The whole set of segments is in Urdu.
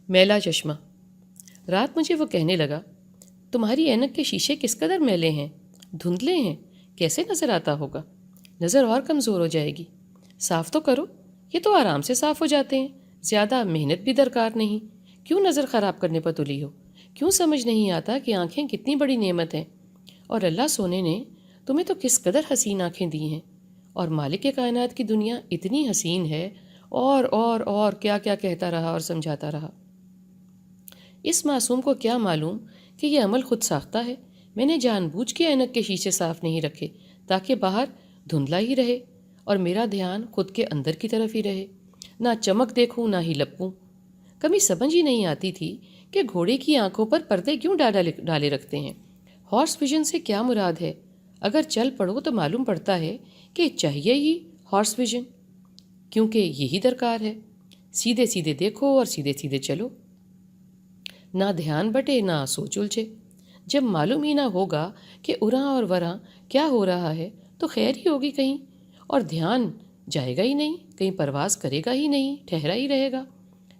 میلا چشمہ۔ رات مجھے وہ کہنے لگا، تمہاری اینک کے شیشے کس قدر میلے ہیں، دھندلے ہیں، کیسے نظر آتا ہوگا؟ نظر اور کمزور ہو جائے گی، صاف تو کرو۔ یہ تو آرام سے صاف ہو جاتے ہیں، زیادہ محنت بھی درکار نہیں، کیوں نظر خراب کرنے پر تلی ہو؟ کیوں سمجھ نہیں آتا کہ آنکھیں کتنی بڑی نعمت ہیں، اور اللہ سونے نے تمہیں تو کس قدر حسین آنکھیں دی ہیں، اور مالک کائنات کی دنیا اتنی حسین ہے، اور کیا کیا کہتا رہا اور سمجھاتا رہا۔ اس معصوم کو کیا معلوم کہ یہ عمل خود ساختہ ہے۔ میں نے جان بوجھ کے اینک کے شیشے صاف نہیں رکھے تاکہ باہر دھندلا ہی رہے اور میرا دھیان خود کے اندر کی طرف ہی رہے، نہ چمک دیکھوں نہ ہی لپوں۔ کبھی سمجھ ہی نہیں آتی تھی کہ گھوڑے کی آنکھوں پر پردے کیوں ڈالے رکھتے ہیں۔ ہارس ویژن سے کیا مراد ہے؟ اگر چل پڑو تو معلوم پڑتا ہے کہ چاہیے ہی ہارس ویژن، کیونکہ یہی درکار ہے۔ سیدھے سیدھے دیکھو اور سیدھے سیدھے چلو، نہ دھیان بٹے نہ سوچ الجھے۔ جب معلوم ہی نہ ہوگا کہ اراں اور وراں کیا ہو رہا ہے تو خیر ہی ہوگی کہیں، اور دھیان جائے گا ہی نہیں، کہیں پرواز کرے گا ہی نہیں، ٹھہرا ہی رہے گا۔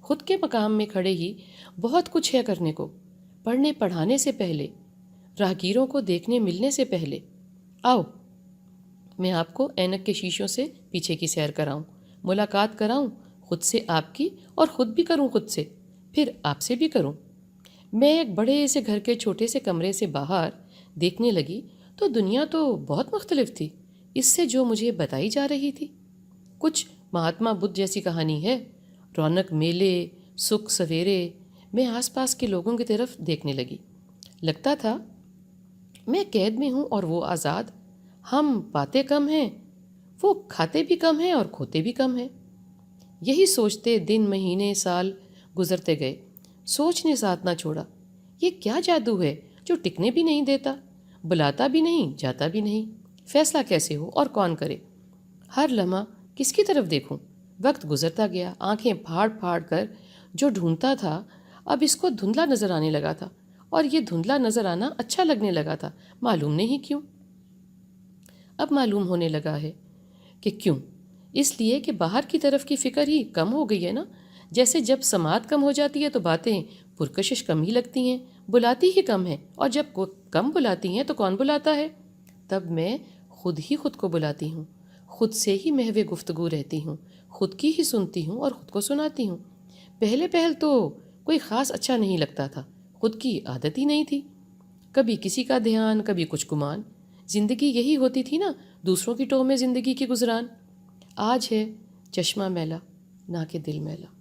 خود کے مقام میں کھڑے ہی بہت کچھ ہے کرنے کو، پڑھنے پڑھانے سے پہلے، راہگیروں کو دیکھنے ملنے سے پہلے۔ آؤ میں آپ کو اینک کے شیشوں سے پیچھے کی سیر کراؤں، ملاقات کراؤں خود سے آپ کی، اور خود بھی کروں خود سے، پھر آپ سے بھی کروں۔ میں ایک بڑے سے گھر کے چھوٹے سے کمرے سے باہر دیکھنے لگی تو دنیا تو بہت مختلف تھی اس سے جو مجھے بتائی جا رہی تھی۔ کچھ مہاتما بدھ جیسی کہانی ہے، رونق میلے، سکھ سویرے۔ میں آس پاس کے لوگوں کی طرف دیکھنے لگی، لگتا تھا میں قید میں ہوں اور وہ آزاد۔ ہم پاتے کم ہیں، وہ کھاتے بھی کم ہیں اور کھوتے بھی کم ہیں۔ یہی سوچتے دن مہینے سال گزرتے گئے، سوچ نے ساتھ نہ چھوڑا۔ یہ کیا جادو ہے جو ٹکنے بھی نہیں دیتا، بلاتا بھی نہیں جاتا بھی نہیں؟ فیصلہ کیسے ہو اور کون کرے؟ ہر لمحہ کس کی طرف دیکھوں؟ وقت گزرتا گیا، آنکھیں پھاڑ پھاڑ کر جو ڈھونڈتا تھا اب اس کو دھندلا نظر آنے لگا تھا، اور یہ دھندلا نظر آنا اچھا لگنے لگا تھا، معلوم نہیں کیوں۔ اب معلوم ہونے لگا ہے کہ کیوں، اس لیے کہ باہر کی طرف کی فکر ہی کم ہو گئی ہے نا۔ جیسے جب سماعت کم ہو جاتی ہے تو باتیں پرکشش کم ہی لگتی ہیں، بلاتی ہی کم ہیں، اور جب کم بلاتی ہیں تو کون بلاتا ہے؟ تب میں خود ہی خود کو بلاتی ہوں، خود سے ہی محو گفتگو رہتی ہوں، خود کی ہی سنتی ہوں اور خود کو سناتی ہوں۔ پہل تو کوئی خاص اچھا نہیں لگتا تھا، خود کی عادت ہی نہیں تھی، کبھی کسی کا دھیان کبھی کچھ گمان۔ زندگی یہی ہوتی تھی نا، دوسروں کی ٹوہ میں زندگی کی گزران۔ آج ہے چشمہ میلا نہ کہ دل میلا۔